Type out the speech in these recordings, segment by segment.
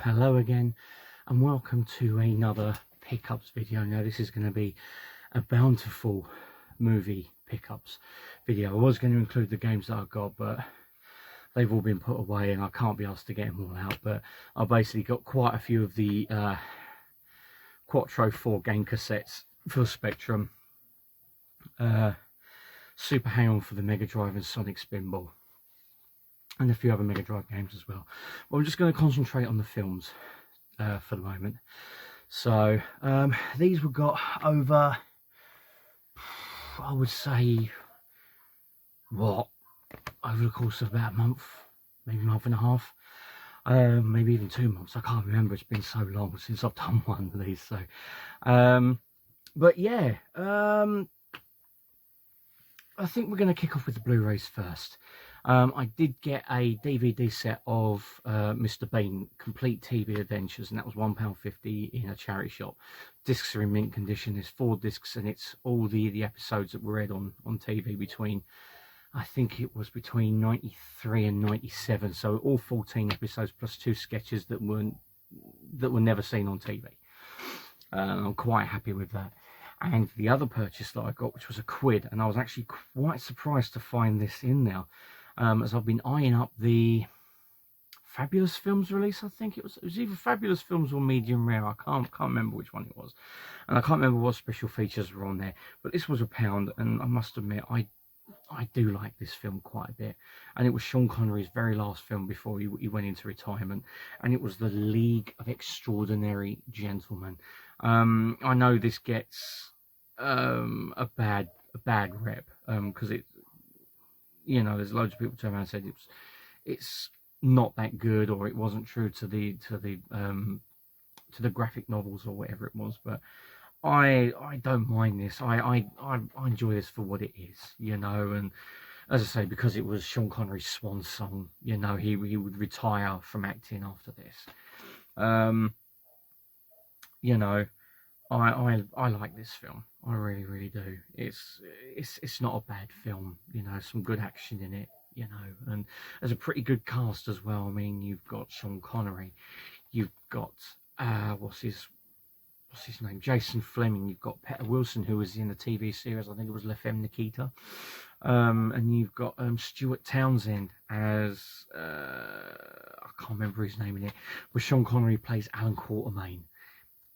hello again and welcome to another pickups video. Now this is going to be a bountiful movie pickups video. I was going to include the games that I've got, but they've all been put away and I can't be asked to get them all out. But I basically got quite a few of the Quattro 4 game cassettes for Spectrum, Super Hang-On for the Mega Drive and Sonic Spinball, and a few other Mega Drive games as well. But I'm just going to concentrate on the films for the moment. So these were got over, I would say, over the course of about a month, maybe a month and a half, maybe even 2 months. I can't remember. It's been so long since I've done one of these. So, but yeah, I think we're going to kick off with the Blu-rays first. I did get a DVD set of Mr. Bean Complete TV Adventures, and that was £1.50 in a charity shop. Discs are in mint condition. There's 4 discs, and it's all the episodes that were aired on TV between, I think it was between 93 and 97. So all 14 episodes plus 2 sketches that were never seen on TV. I'm quite happy with that. And the other purchase that I got, which was £1, and I was actually quite surprised to find this in there, as I've been eyeing up the Fabulous Films release. I think it was either Fabulous Films or Medium Rare. I can't remember which one it was, and I can't remember what special features were on there. But this was £1, and I must admit I do like this film quite a bit. And it was Sean Connery's very last film before he went into retirement, and it was The League of Extraordinary Gentlemen. I know this gets a bad rep, because it, you know, there's loads of people turn around and said it's not that good, or it wasn't true to the graphic novels or whatever it was. But I don't mind this. I enjoy this for what it is, you know. And as I say, because it was Sean Connery's swan song, you know, he would retire from acting after this. You know, I like this film. I really do. It's not a bad film, you know. Some good action in it, you know, and there's a pretty good cast as well. I mean, you've got Sean Connery, you've got what's his name, Jason Fleming, you've got Peter Wilson, who was in the TV series, I think it was La Femme Nikita, and you've got Stuart Townsend as I can't remember his name in it, but Sean Connery plays Alan Quatermain,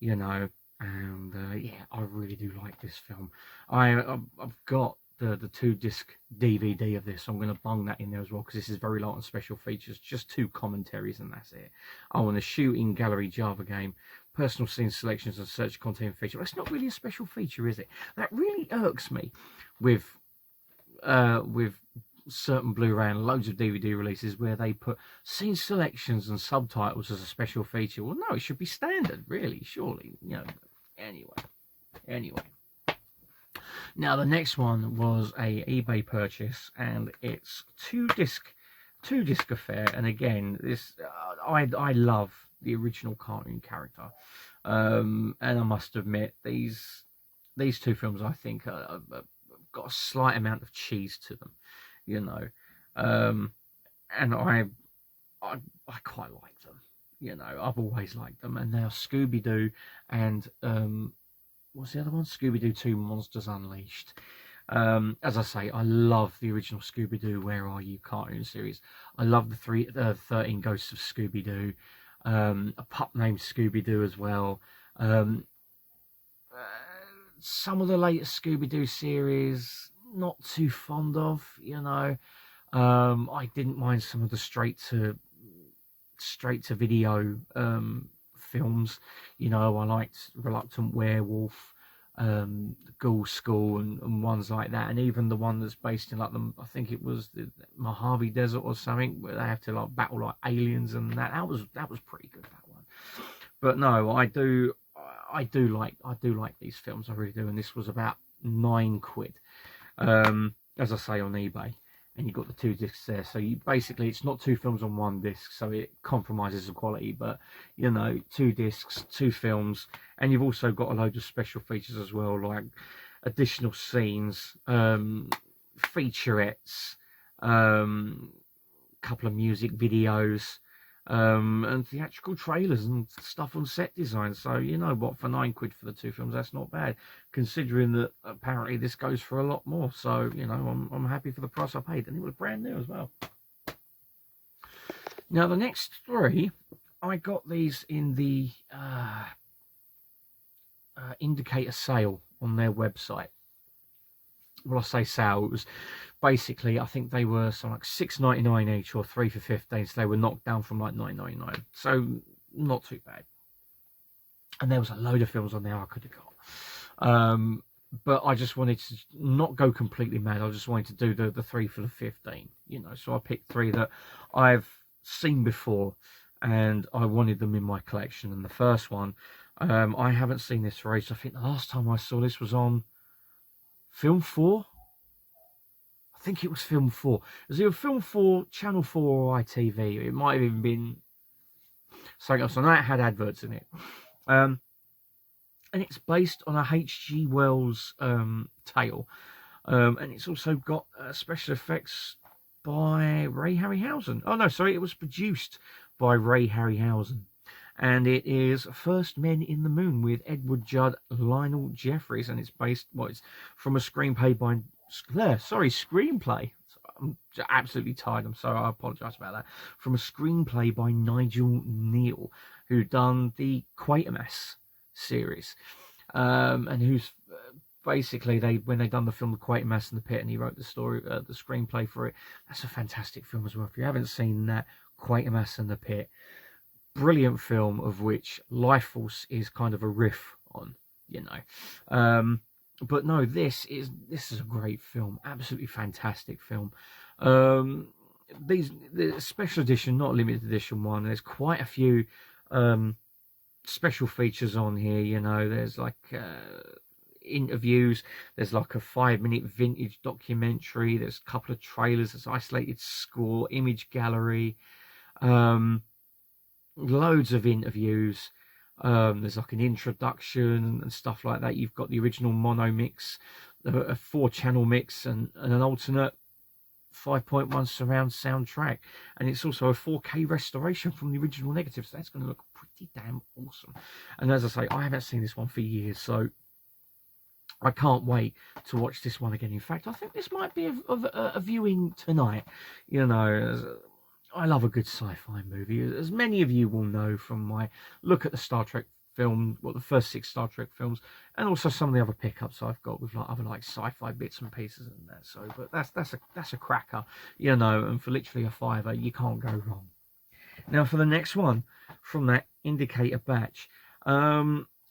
you know. And yeah, I really do like this film. I've got the 2-disc DVD of this, so I'm going to bung that in there as well, because this is very light on special features, just 2 commentaries and that's it. Oh, and a shooting gallery Java game, personal scene selections and search content feature. That's not really a special feature, is it? That really irks me with certain Blu-ray and loads of DVD releases where they put scene selections and subtitles as a special feature. Well, no, it should be standard, really, surely, you know. Anyway, now the next one was a eBay purchase, and it's two disc affair. And again, this I love the original cartoon character, and I must admit these 2 films, I think, have got a slight amount of cheese to them, you know, and I quite like them. You know, I've always liked them. And now Scooby-Doo and what's the other one? Scooby-Doo 2 Monsters Unleashed. As I say, I love the original Scooby-Doo Where Are You cartoon series. I love the 13 Ghosts of Scooby-Doo, a pup named Scooby-Doo as well. Some of the latest Scooby-Doo series, not too fond of, you know. I didn't mind some of the straight to video films, you know. I liked Reluctant Werewolf, Ghoul School, and ones like that, and even the one that's based in, like, I think it was the Mojave Desert or something, where they have to like battle like aliens, and that was pretty good, that one. But no, I do like these films, I really do. And this was about £9, as I say, on eBay. And you've got the 2 discs there, so basically it's not 2 films on 1 disc, so it compromises the quality. But, you know, 2 discs, 2 films, and you've also got a load of special features as well, like additional scenes, featurettes, couple of music videos, and theatrical trailers and stuff on set design. So you know what, for £9 for the two films, that's not bad, considering that apparently this goes for a lot more. So you know, I'm happy for the price I paid, and it was brand new as well. Now the next three, I got these in the indicator sale on their website. Well, I say sale, it was basically, I think they were something like $6.99 each or 3 for 15, so they were knocked down from like $9.99, so not too bad. And there was a load of films on there I could have got, but I just wanted to not go completely mad. I just wanted to do the 3 for the 15, you know. So I picked 3 that I've seen before and I wanted them in my collection. And the first one, I haven't seen this for ages. I think the last time I saw this was on Film 4. I think it was Film 4. It was either Film 4, Channel 4 or ITV. It might have even been something else. I know it had adverts in it. And it's based on a H.G. Wells tale. And it's also got special effects by Ray Harryhausen. Oh, no, sorry. It was produced by Ray Harryhausen. And it is First Men in the Moon with Edward Judd, Lionel Jeffries, and it's based, well, it's from a screenplay by, screenplay. I'm absolutely tired. I'm sorry. I apologise about that. From a screenplay by Nigel Neal, who done the Quatermass series, and who's basically when they done the film The Quatermass in the Pit, and he wrote the story, the screenplay for it. That's a fantastic film as well. If you haven't seen that, Quatermass in the Pit. Brilliant film, of which Life Force is kind of a riff on, you know. But no, this is a great film, absolutely fantastic film. The special edition, not limited edition one, there's quite a few special features on here, you know. There's like interviews, there's like a 5-minute vintage documentary, there's a couple of trailers, there's isolated score, image gallery, loads of interviews. There's like an introduction and stuff like that. You've got the original mono mix, a 4-channel mix, and an alternate 5.1 surround soundtrack. And it's also a 4K restoration from the original negative, so that's going to look pretty damn awesome. And as I say, I haven't seen this one for years, so I can't wait to watch this one again. In fact, I think this might be a viewing tonight. You know, I love a good sci-fi movie, as many of you will know from my look at the Star Trek film, well, the first 6 Star Trek films, and also some of the other pickups I've got with like other like sci-fi bits and pieces and that. So, but that's a cracker, you know, and for literally a £5, you can't go wrong. Now for the next one from that indicator batch,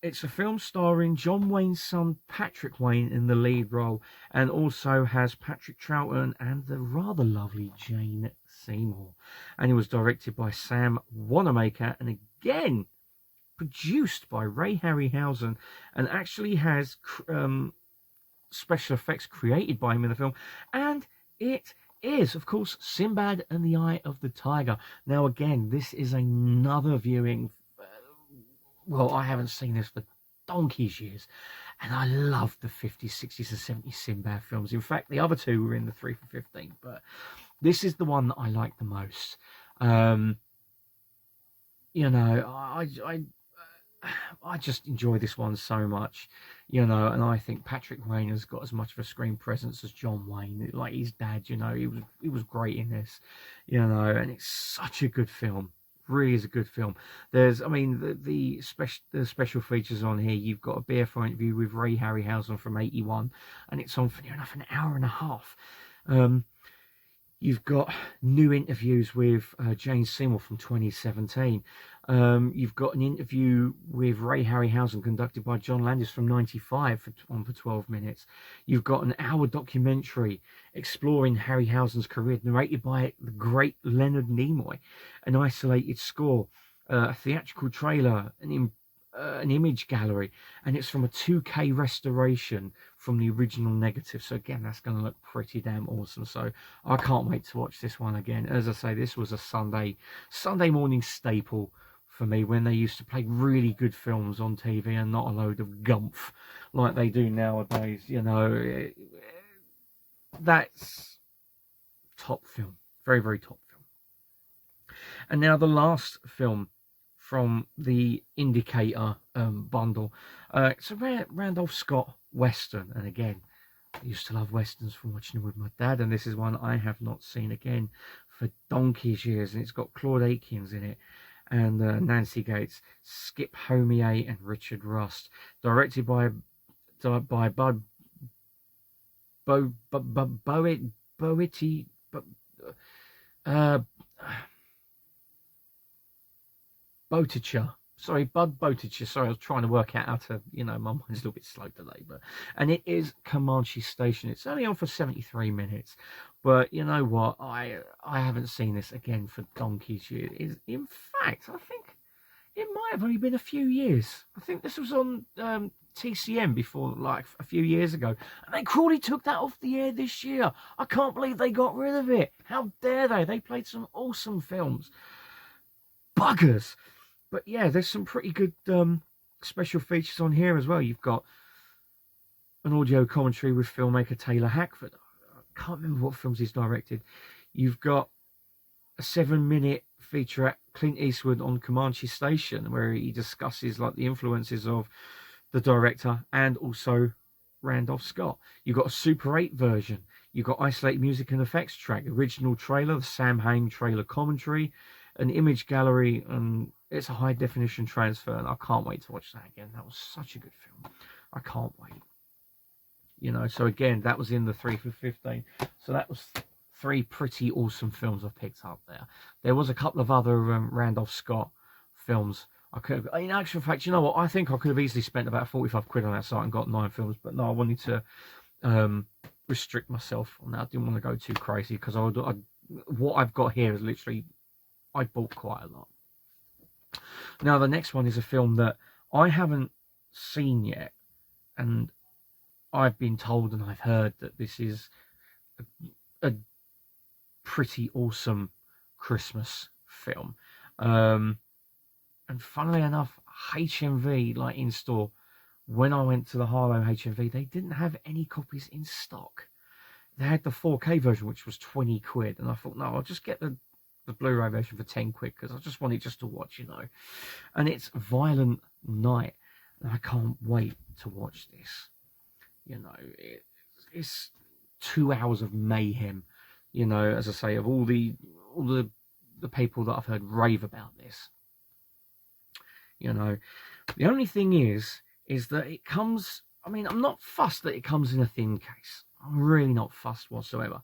it's a film starring John Wayne's son Patrick Wayne in the lead role, and also has Patrick Troughton and the rather lovely Jane Seymour. And it was directed by Sam Wanamaker, and again produced by Ray Harryhausen, and actually has special effects created by him in the film. And it is, of course, Sinbad and the Eye of the Tiger. Now again, this is another viewing. Well, I haven't seen this for donkey's years, and I love the 50s, 60s and 70s Sinbad films. In fact, the other 2 were in the 3 for 15, but this is the one that I like the most. You know, I just enjoy this one so much, you know, and I think Patrick Wayne has got as much of a screen presence as John Wayne, like his dad. You know, he was great in this, you know, and it's such a good film. Really is a good film. There's, I mean, the special features on here. You've got a BFI interview with Ray Harryhausen from '81, and it's on for near enough an hour and a half. You've got new interviews with Jane Seymour from 2017. You've got an interview with Ray Harryhausen conducted by John Landis from '95 for 12 minutes. You've got an hour documentary exploring Harryhausen's career narrated by the great Leonard Nimoy, an isolated score, a theatrical trailer, an image gallery, and it's from a 2K restoration from the original negative. So again, that's going to look pretty damn awesome. So I can't wait to watch this one again. As I say, this was a Sunday morning staple for me when they used to play really good films on TV and not a load of gumph like they do nowadays. You know, that's top film, very, very top film. And now the last film from the Indicator bundle. It's a Randolph Scott Western. And again, I used to love Westerns from watching them with my dad. And this is one I have not seen again for donkey's years. And it's got Claude Akins in it. And Nancy Gates, Skip Homier and Richard Rust. Directed by Bud Boticher. Sorry, I was trying to work out how to, my mind's a little bit slow today. And it is Comanche Station. It's only on for 73 minutes. But you know what? I haven't seen this again for donkey's years. In fact, I think it might have only been a few years. I think this was on TCM before, like a few years ago. And they cruelly took that off the air this year. I can't believe they got rid of it. How dare they? They played some awesome films. Buggers. But yeah, there's some pretty good special features on here as well. You've got an audio commentary with filmmaker Taylor Hackford. I can't remember what films he's directed. You've got a 7-minute feature at Clint Eastwood on Comanche Station, where he discusses like the influences of the director and also Randolph Scott. You've got a Super 8 version. You've got isolated music and effects track, original trailer, the Sam Hain trailer commentary, an image gallery, and it's a high definition transfer, and I can't wait to watch that again. That was such a good film. I can't wait. So again, that was in the 3 for 15. So that was 3 pretty awesome films I picked up there. There was a couple of other Randolph Scott films. I could have, in actual fact, you know what? I think I could have easily spent about 45 quid on that site and got 9 films, but no, I wanted to restrict myself on that. I didn't want to go too crazy because what I've got here is literally, I bought quite a lot. Now, the next one is a film that I haven't seen yet, and I've been told and I've heard that this is a pretty awesome Christmas film. And funnily enough, HMV, like in store, when I went to the Harlow HMV, they didn't have any copies in stock. They had the 4K version, which was 20 quid. And I thought, no, I'll just get the Blu-ray version for 10 quid because I just wanted just to watch, And it's Violent Night. And I can't wait to watch this. It's 2 hours of mayhem, as I say, of all the people that I've heard rave about this. The only thing is that it comes, I'm not fussed that it comes in a thin case. I'm really not fussed whatsoever.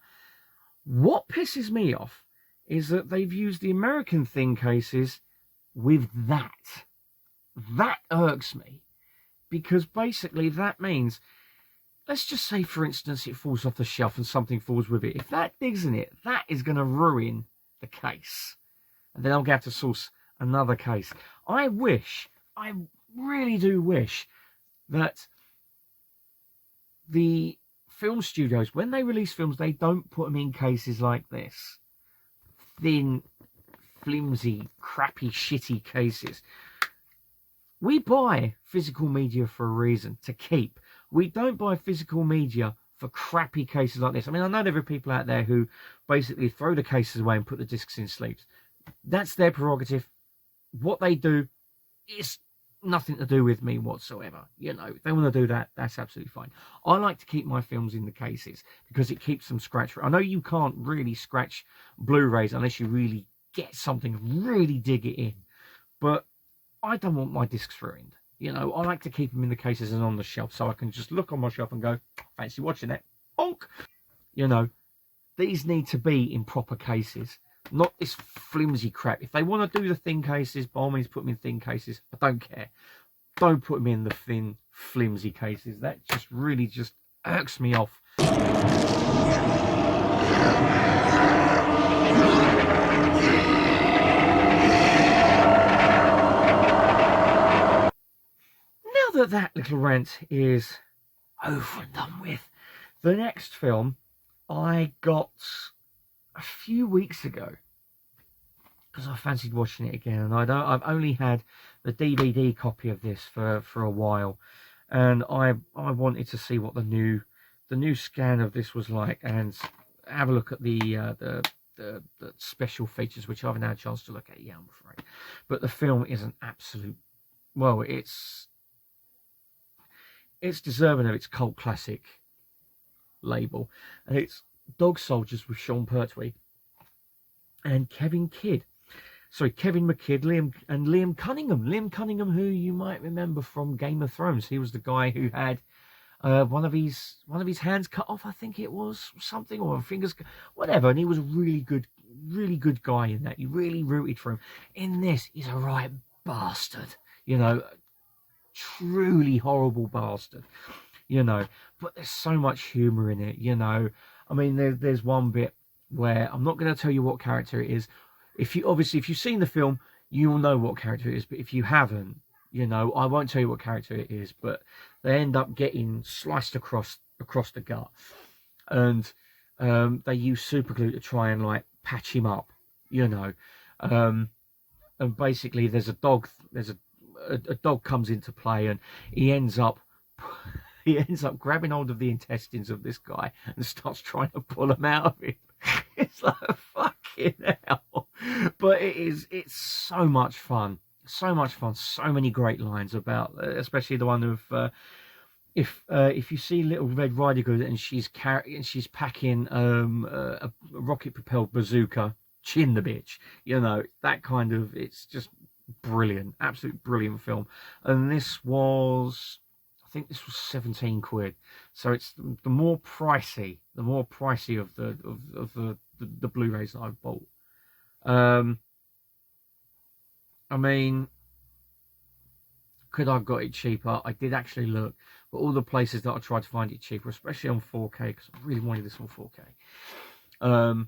What pisses me off is that they've used the American thin cases with that. That irks me, because basically that means, let's just say, for instance, it falls off the shelf and something falls with it. If that digs in it, that is going to ruin the case. And then I'll have to source another case. I really do wish that the film studios, when they release films, they don't put them in cases like this. Thin, flimsy, crappy, shitty cases. We buy physical media for a reason, to keep. We don't buy physical media for crappy cases like this. I know there are people out there who basically throw the cases away and put the discs in sleeves. That's their prerogative. What they do is nothing to do with me whatsoever. If they want to do that, that's absolutely fine. I like to keep my films in the cases because it keeps them scratch-free. I know you can't really scratch Blu-rays unless you really get something and really dig it in. But I don't want my discs ruined. I like to keep them in the cases and on the shelf so I can just look on my shelf and go, fancy watching it. Bonk! These need to be in proper cases, not this flimsy crap. If they want to do the thin cases, by all means put them in thin cases. I don't care. Don't put them in the thin, flimsy cases. That just really just irks me off. That little rant is over and done with, the next film I got a few weeks ago because I fancied watching it again, and I've only had the DVD copy of this for a while, and I wanted to see what the new scan of this was like and have a look at the the special features, which I haven't had a chance to look at yet, I'm afraid. But the film is an absolute, well, it's deserving of its cult classic label, and it's Dog Soldiers with Sean Pertwee and Kevin McKidd, Liam Cunningham. Liam Cunningham, who you might remember from Game of Thrones. He was the guy who had one of his hands cut off, I think it was, something, or fingers, whatever. And he was a really good guy in that. You really rooted for him. In this, he's a right bastard, you know, truly horrible bastard, you know. But there's so much humour in it, you know. I mean, there's one bit where I'm not going to tell you what character it is. If you've seen the film, you'll know what character it is. But if you haven't, you know, I won't tell you what character it is. But they end up getting sliced across the gut, and they use super glue to try and like patch him up, you know. And basically, there's a dog comes into play, and he ends up grabbing hold of the intestines of this guy and starts trying to pull him out of him. It's like, fucking hell. But it's so much fun. So many great lines about, especially the one of, if you see Little Red Riding Hood and she's packing a rocket propelled bazooka, chin the bitch, you know, that kind of, it's just brilliant, absolute brilliant film. And this was, I think this was 17 quid. So it's the more pricey of the Blu-rays that I've bought. I mean, could I have got it cheaper? I did actually look, but all the places that I tried to find it cheaper, especially on 4K, because I really wanted this on 4K.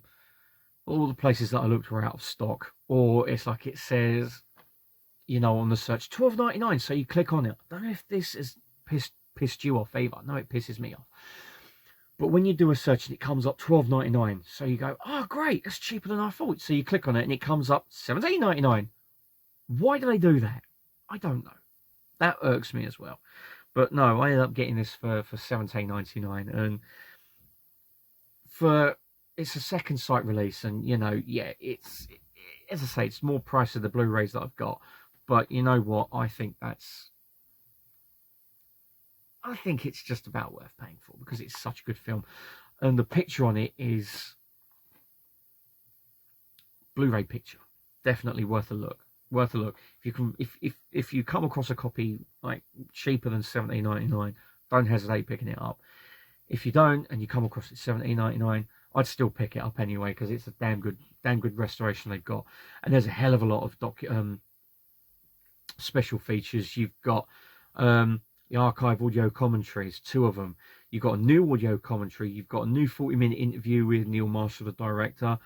All the places that I looked were out of stock, or it's like it says, you know, on the search, $12.99. So you click on it. I don't know if this has pissed you off either. No, it pisses me off. But when you do a search and it comes up $12.99, so you go, oh great, that's cheaper than I thought. So you click on it and it comes up $17.99. Why do they do that? I don't know. That irks me as well. But no, I ended up getting this for $17.99, and it's a second sight release, and you know, yeah, it's, as I say, it's more price of the Blu-rays that I've got. But you know what? I think it's just about worth paying for, because it's such a good film, and the picture on it is Blu-ray picture. Definitely worth a look. If you come across a copy like cheaper than $17.99, don't hesitate picking it up. If you don't, and you come across it $17.99, I'd still pick it up anyway, because it's a damn good restoration they've got, and there's a hell of a lot of special features. You've got the archive audio commentaries, 2 of them. You've got a new audio commentary. You've got a new 40-minute interview with Neil Marshall, the director.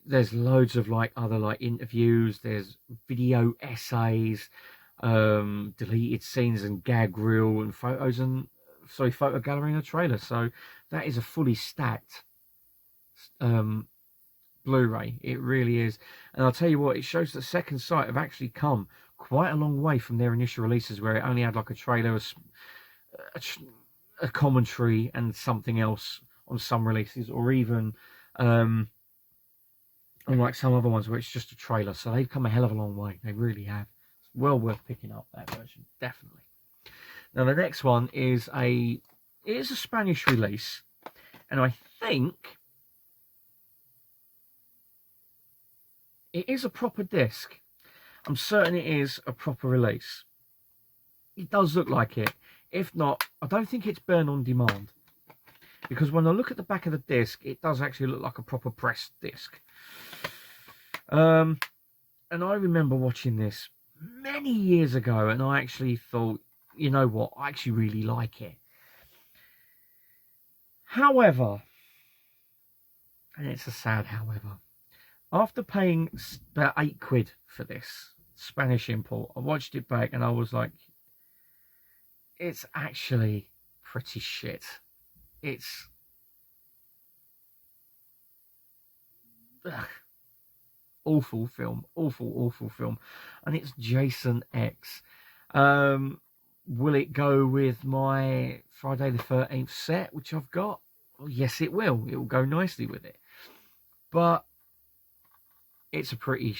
There's loads of other interviews. There's video essays, deleted scenes and gag reel, and photo gallery and a trailer. So that is a fully stacked Blu-ray. It really is. And I'll tell you what, it shows that Second Sight have actually come quite a long way from their initial releases, where it only had like a trailer, a commentary, and something else on some releases, or even unlike some other ones where it's just a trailer. So they've come a hell of a long way. They really have. It's well worth picking up, that version, definitely. Now the next one is a Spanish release, and I think it is a proper disc. I'm certain it is a proper release. It does look like it. If not, I don't think it's burn on demand, because when I look at the back of the disc, it does actually look like a proper pressed disc. And I remember watching this many years ago, and I actually thought, you know what, I actually really like it. However, and it's a sad however, after paying about 8 quid for this Spanish import, I watched it back and I was like, it's actually pretty shit. It's awful film, awful film, and it's Jason X. Will it go with my Friday the 13th set, which I've got? Well, yes, it will. It will go nicely with it. But it's a pretty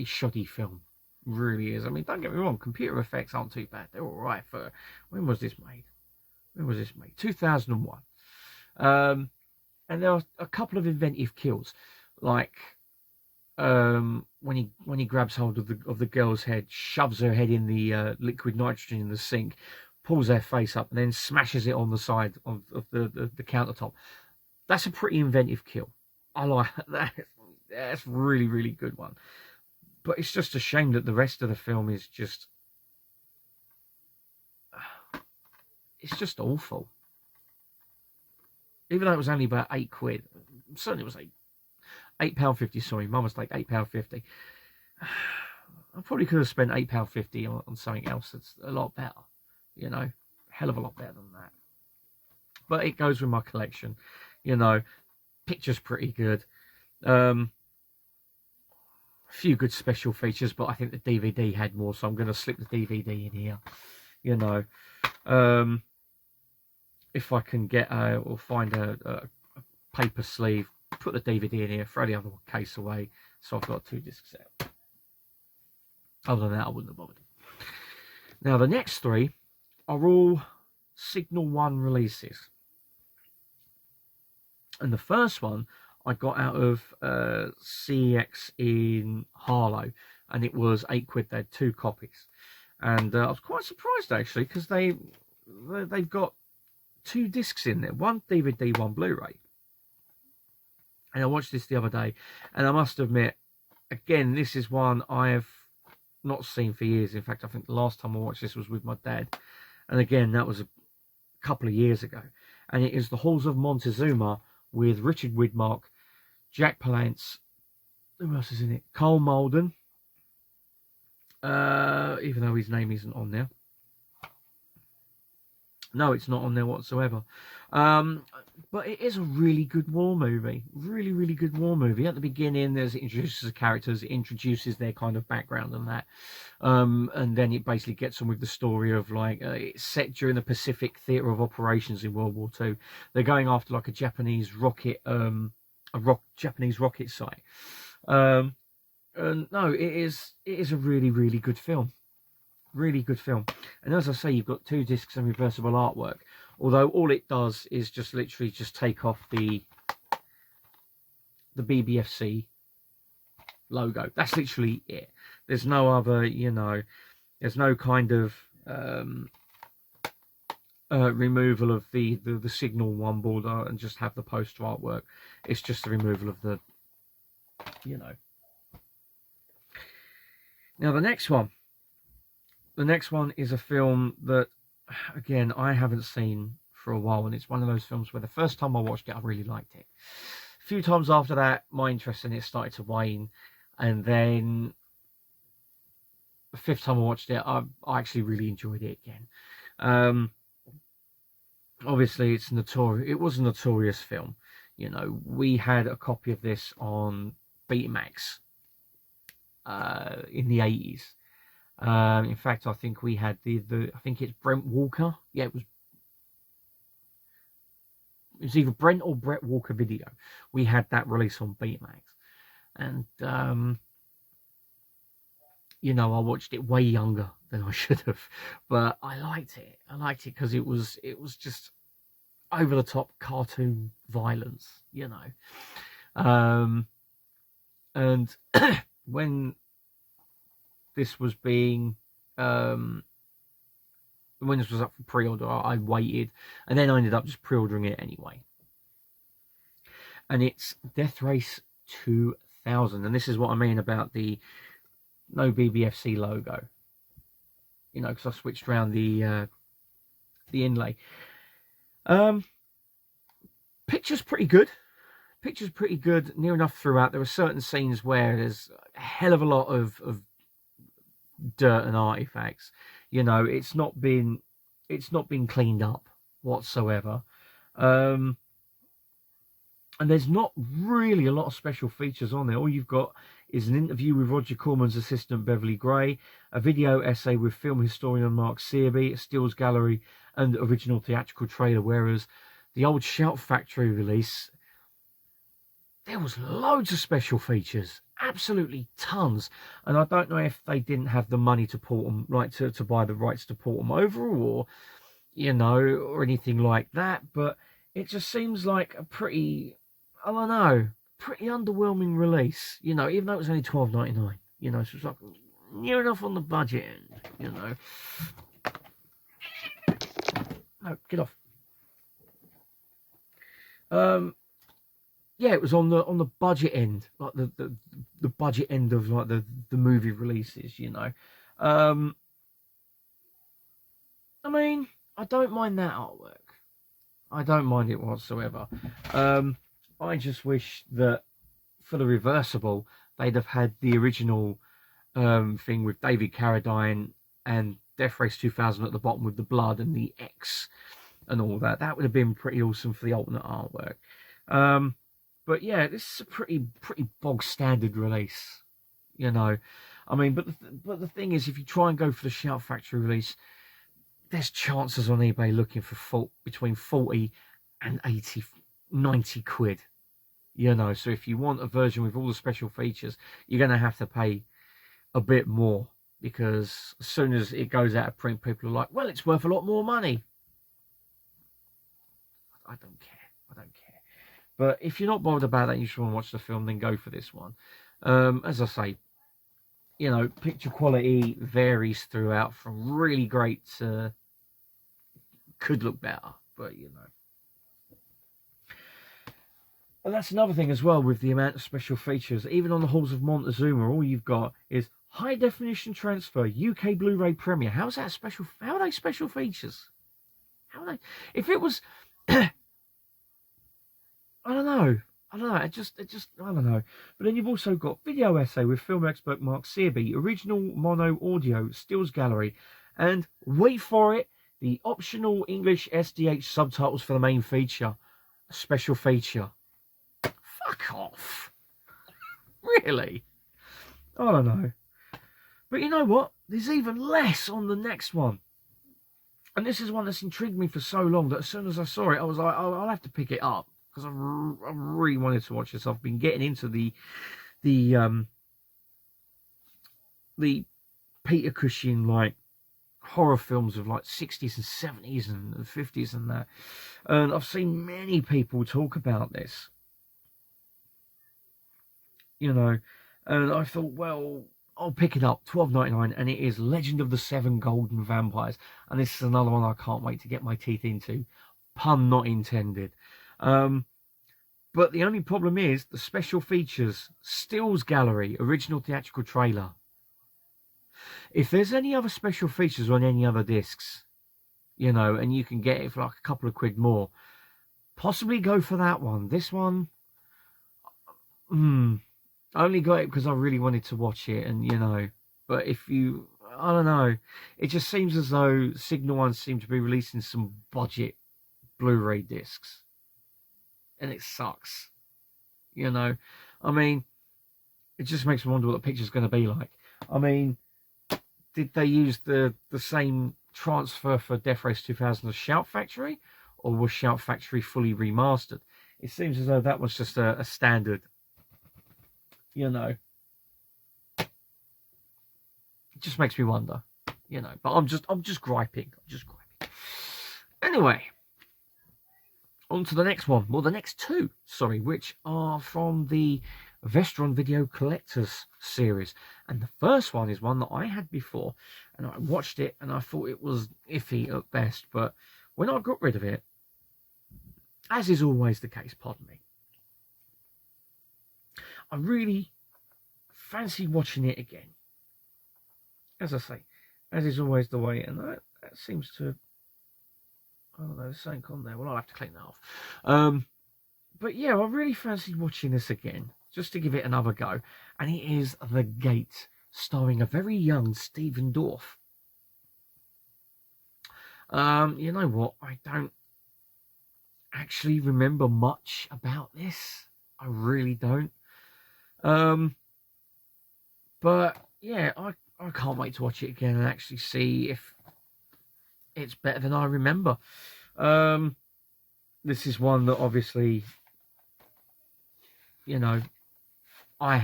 shoddy film. Really is. I mean, don't get me wrong, computer effects aren't too bad. They're all right for... When was this made? 2001. And there are a couple of inventive kills, like when he grabs hold of the girl's head, shoves her head in the liquid nitrogen in the sink, pulls their face up, and then smashes it on the side of the countertop. That's a pretty inventive kill. I like that. That's really, really good one. But it's just a shame that the rest of the film is just... It's just awful. Even though it was only about £8, certainly it was £8.50, sorry, my mistake, £8.50. I probably could have spent £8.50 on something else that's a lot better, you know, hell of a lot better than that. But it goes with my collection, you know, picture's pretty good. A few good special features, but I think the DVD had more, so I'm going to slip the DVD in here, you know. If I can get or find a paper sleeve, put the DVD in here, throw the other case away, so I've got 2 discs out. Other than that, I wouldn't have bothered. Now, the next 3 are all Signal 1 releases. And the first one I got out of CEX in Harlow, and it was £8. They had 2 copies. And I was quite surprised, actually, because they've got 2 discs in there, one DVD, one Blu-ray. And I watched this the other day, and I must admit, again, this is one I have not seen for years. In fact, I think the last time I watched this was with my dad, and again, that was a couple of years ago. And it is The Halls of Montezuma with Richard Widmark, Jack Palance, who else is in it? Carl Malden, even though his name isn't on there. No, it's not on there whatsoever. But it is a really good war movie. Really, really good war movie. At the beginning, it introduces the characters, it introduces their kind of background and that. And then it basically gets on with the story of, like, it's set during the Pacific Theatre of Operations in World War II. They're going after, like, a Japanese rocket, Japanese rocket site. And no, it is a really, really good film. Really good film. And as I say, you've got 2 discs and reversible artwork, although all it does is just literally just take off the BBFC logo. That's literally it. There's no other, you know, there's no kind of removal of the Signal 1 border and just have the poster artwork. It's just the removal of the, you know. Now the next one is a film that, again, I haven't seen for a while, and it's one of those films where the first time I watched it, I really liked it. A few times after that, my interest in it started to wane, and then the 5th time I watched it, I actually really enjoyed it again. Obviously, it was a notorious film. You know, we had a copy of this on Betamax in the 80s. In fact, I think we had I think it's Brent Walker. Yeah, it was either Brent or Brett Walker Video. We had that release on Betamax, and you know, I watched it way younger than I should have, but I liked it. I liked it because it was just over the top cartoon violence, you know. And when this was being when this was up for pre-order, I waited, and then I ended up just pre-ordering it anyway. And it's Death Race 2000, and this is what I mean about the no BBFC logo, you know, because I switched around the inlay. Picture's pretty good. Picture's pretty good, near enough throughout. There are certain scenes where there's a hell of a lot of dirt and artifacts. You know, it's not been cleaned up whatsoever. And there's not really a lot of special features on there. All you've got is an interview with Roger Corman's assistant Beverly Gray, a video essay with film historian Mark Searby, a stills gallery, and original theatrical trailer. Whereas the old Shout Factory release, there was loads of special features, absolutely tons. And I don't know if they didn't have the money to port them, like to buy the rights to port them over, or, you know, or anything like that. But it just seems like a pretty, I don't know, pretty underwhelming release, you know, even though it was only $12.99, you know, so it's like near enough on the budget end, you know. No, get off. Yeah, it was on the budget end, like the budget end of like the movie releases, you know. I mean, I don't mind that artwork. I don't mind it whatsoever. I just wish that for the reversible, they'd have had the original thing with David Carradine and Death Race 2000 at the bottom with the blood and the X and all that. That would have been pretty awesome for the alternate artwork. But yeah, this is a pretty bog standard release, you know. I mean, but the thing is, if you try and go for the Shout Factory release, there's chances on eBay looking for between 40 and 80, 90 quid, you know. So if you want a version with all the special features, you're going to have to pay a bit more, because as soon as it goes out of print, people are like, well, it's worth a lot more money. I don't care. But if you're not bothered about that and you just want to watch the film, then go for this one. As I say, you know, picture quality varies throughout from really great to could look better, but you know. And that's another thing as well with the amount of special features. Even on the Halls of Montezuma, all you've got is high definition transfer, UK Blu-ray premiere. How's that special? How are they special features? How are they? If it was... I don't know. It just, I don't know. But then you've also got video essay with film expert Mark Searby, original mono audio, stills gallery, and wait for it, the optional English SDH subtitles for the main feature. A special feature. Fuck off. Really? I don't know. But you know what? There's even less on the next one. And this is one that's intrigued me for so long that as soon as I saw it, I was like, oh, I'll have to pick it up. Because I really wanted to watch this. I've been getting into the Peter Cushing like horror films of like 60s and 70s and 50s and that, and I've seen many people talk about this, you know, and I thought, well, I'll pick it up. $12.99, and it is Legend of the Seven Golden Vampires, and this is another one I can't wait to get my teeth into, pun not intended. But the only problem is the special features, stills gallery, original theatrical trailer. If there's any other special features on any other discs, you know, and you can get it for like a couple of quid more, possibly go for that one. This one, I only got it because I really wanted to watch it, and you know, but if you, I don't know, it just seems as though Signal One seem to be releasing some budget Blu-ray discs. And it sucks, you know. I mean, it just makes me wonder what the picture's going to be like. I mean, did they use the same transfer for Death Race 2000 as Shout Factory, or was Shout Factory fully remastered? It seems as though that was just a standard, you know. It just makes me wonder, you know. But I'm just griping. Anyway. On to the next one. Well, the next two, sorry, which are from the Vestron Video Collectors series. And the first one is one that I had before, and I watched it, and I thought it was iffy at best. But when I got rid of it, as is always the case, pardon me, I really fancied watching it again. As I say, as is always the way, and that seems to... Oh, there's something on there. Well, I'll have to clean that off. But yeah, I really fancied watching this again, just to give it another go. And it is The Gate, starring a very young Stephen Dorff. You know what? I don't actually remember much about this. I really don't. But yeah, I can't wait to watch it again and actually see if it's better than I remember. this is one that obviously, you know, I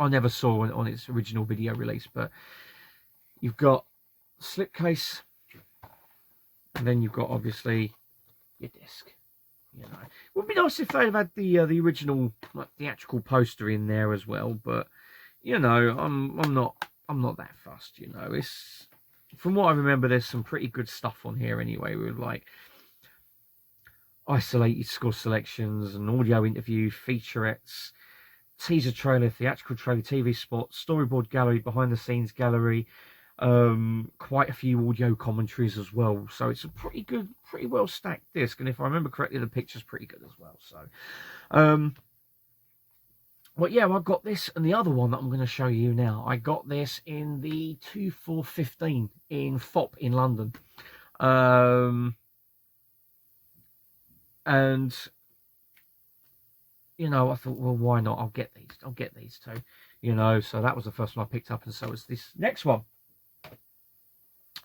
never saw on its original video release, but you've got slipcase, and then you've got obviously your disc. You know, it would be nice if they'd have had the original, like, theatrical poster in there as well, but you know, I'm not that fussed. You know, it's, from what I remember, there's some pretty good stuff on here anyway, with like isolated score selections and audio interview, featurettes, teaser trailer, theatrical trailer, TV spot, storyboard gallery, behind the scenes gallery, quite a few audio commentaries as well. So it's a pretty well stacked disc, and if I remember correctly, the picture's pretty good as well. So but yeah, I got this, and the other one that I'm going to show you now, I got this in the 2415 in FOP in London. And you know, I thought, well, why not? I'll get these too. You know, so that was the first one I picked up, and so is this next one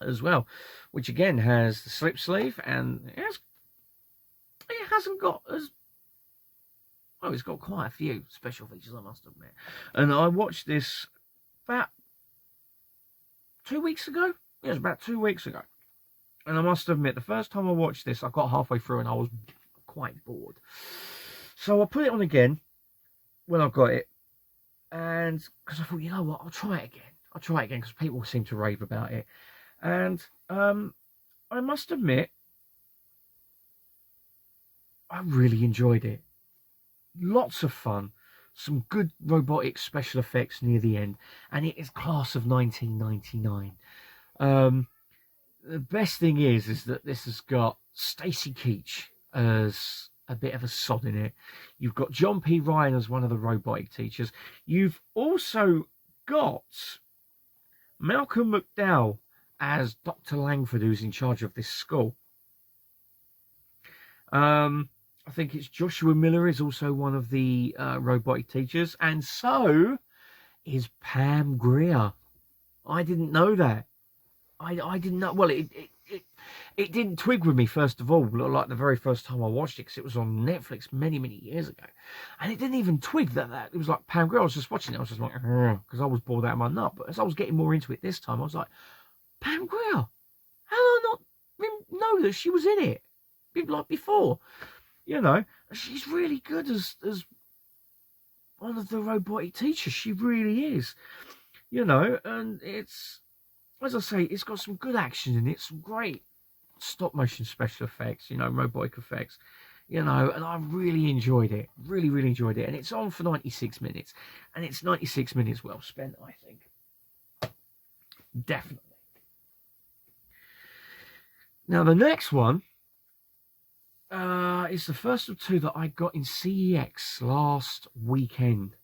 as well, which again has the slip sleeve, and it hasn't got as, oh, it's got quite a few special features, I must admit. And I watched this about 2 weeks ago. Yeah, it was about 2 weeks ago. And I must admit, the first time I watched this, I got halfway through and I was quite bored. So I put it on again when I got it, and because I thought, you know what, I'll try it again because people seem to rave about it. And I must admit, I really enjoyed it. Lots of fun, some good robotic special effects near the end, and it is class of 1999. The best thing is that this has got Stacy Keach as a bit of a sod in it. You've got John P. Ryan as one of the robotic teachers. You've also got Malcolm McDowell as Dr. Langford, who's in charge of this school. I think it's Joshua Miller is also one of the robotic teachers, and so is Pam Grier. I didn't know that. I didn't know. Well, it didn't twig with me, first of all, like the very first time I watched it, because it was on Netflix many years ago, and it didn't even twig that it was like Pam Grier. I was just watching it, I was just like, because I was bored out of my nut. But as I was getting more into it this time, I was like, Pam Grier, how did I not know that she was in it like before? You know, she's really good as one of the robotic teachers. She really is. You know, and it's, as I say, it's got some good action in it, some great stop motion special effects, you know, robotic effects, you know, and I really enjoyed it. Really enjoyed it. And it's on for 96 minutes. And it's 96 minutes well spent, I think. Definitely. Now, the next one is the first of two that I got in CEX last weekend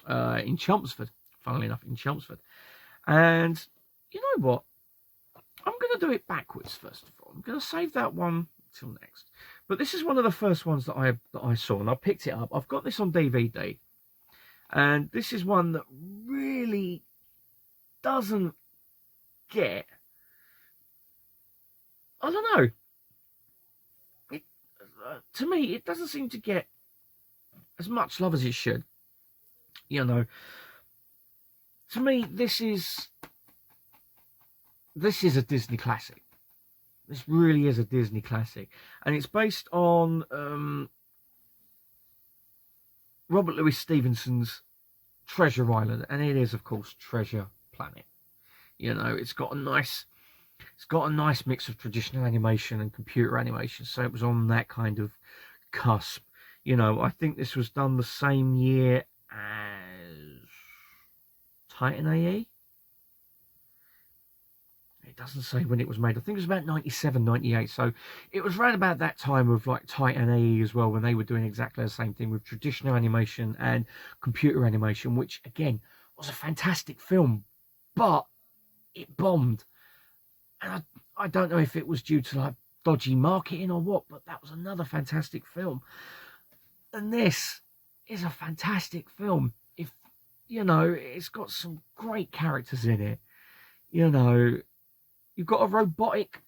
in Chelmsford, funnily enough, in Chelmsford. And you know what? I'm going to do it backwards, first of all. I'm going to save that one till next. But this is one of the first ones that I saw, and I picked it up. I've got this on DVD. And this is one that really doesn't get, I don't know. To me, it doesn't seem to get as much love as it should. You know, to me, this is a Disney classic. This really is a Disney classic, and it's based on Robert Louis Stevenson's Treasure Island, and it is, of course, Treasure Planet. You know, it's got a nice mix of traditional animation and computer animation, so it was on that kind of cusp. You know, I think this was done the same year as Titan AE. It doesn't say when it was made. I think it was about 97, 98. So it was around about that time of like Titan AE as well, when they were doing exactly the same thing with traditional animation and computer animation, which again was a fantastic film, but it bombed. And I don't know if it was due to like dodgy marketing or what, but that was another fantastic film. And this is a fantastic film. If, you know, it's got some great characters in it. You know, you've got a robotic,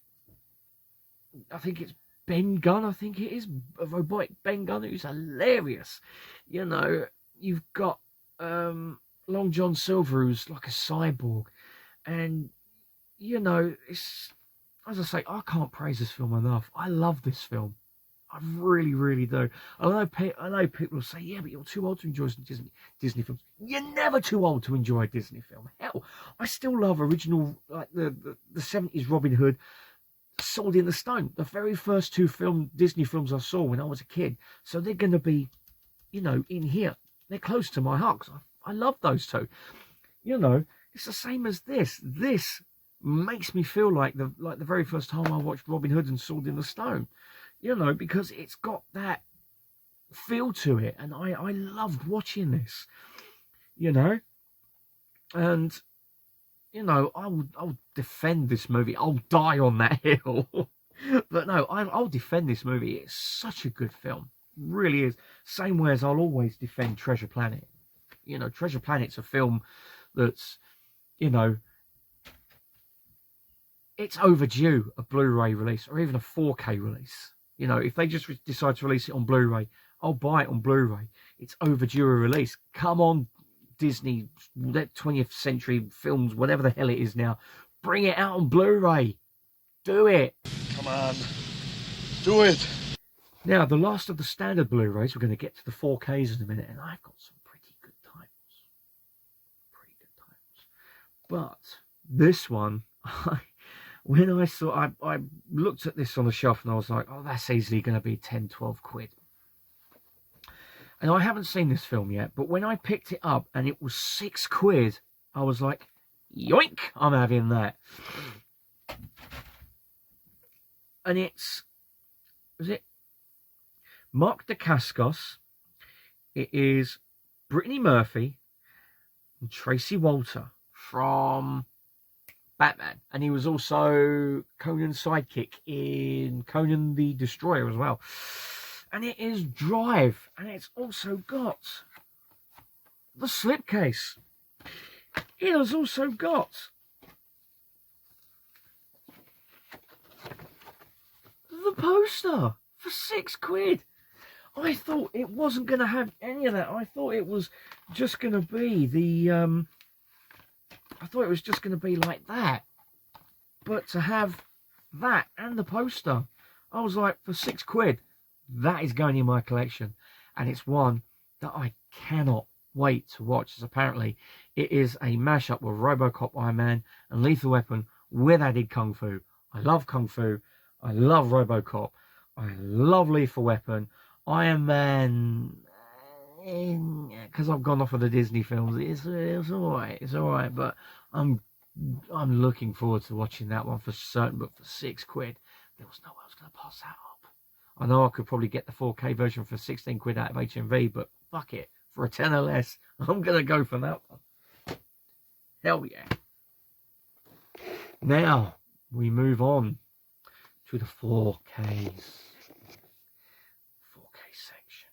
I think it's Ben Gunn, I think it is, a robotic Ben Gunn, who's hilarious. You know, you've got Long John Silver, who's like a cyborg, and you know, it's, as I say, I can't praise this film enough. I love this film. I really, really do. I know people will say, yeah, but you're too old to enjoy Disney films. You're never too old to enjoy a Disney film. Hell, I still love original, like the 70s Robin Hood, Sword in the Stone. The very first two Disney films I saw when I was a kid. So they're going to be, you know, in here. They're close to my heart, 'cause I love those two. You know, it's the same as this. This makes me feel like the very first time I watched Robin Hood and Sword in the Stone. You know, because it's got that feel to it, and I loved watching this, you know, and you know, I'll defend this movie. I'll die on that hill, but no, I'll defend this movie. It's such a good film, it really is. Same way as I'll always defend Treasure Planet. You know, Treasure Planet's a film that's, you know, it's overdue a Blu-ray release or even a 4K release. You know, if they just decide to release it on Blu-ray, I'll buy it on Blu-ray. It's overdue a release. Come on, Disney, that 20th century films, whatever the hell it is now, bring it out on Blu-ray. Do it. Come on, do it. Now, the last of the standard Blu-rays, we're going to get to the 4Ks in a minute, and I've got some pretty good titles. Pretty good titles. But this one, when I saw, I looked at this on the shelf and I was like, oh, that's easily going to be 10, 12 quid. And I haven't seen this film yet, but when I picked it up and it was 6 quid, I was like, yoink, I'm having that. And is it Mark Dacascos? It is Brittany Murphy and Tracy Walter from Batman, and he was also Conan's sidekick in Conan the Destroyer as well. And it is Drive, and it's also got the slipcase. It has also got the poster for 6 quid. I thought it wasn't going to have any of that. I thought it was just going to be the I thought it was just going to be like that. But to have that and the poster, I was like, for 6 quid, that is going in my collection. And it's one that I cannot wait to watch, as apparently it is a mashup with RoboCop, Iron Man, and Lethal Weapon with added Kung Fu. I love Kung Fu. I love RoboCop. I love Lethal Weapon. Iron Man, because I've gone off of the Disney films, it's alright. It's alright, but I'm looking forward to watching that one for certain. But for 6 quid, there was no way I was going to pass that up. I know I could probably get the 4K version for 16 quid out of HMV, but fuck it, for a 10 or less, I'm going to go for that one. Hell yeah. Now we move on to the 4Ks. 4K section.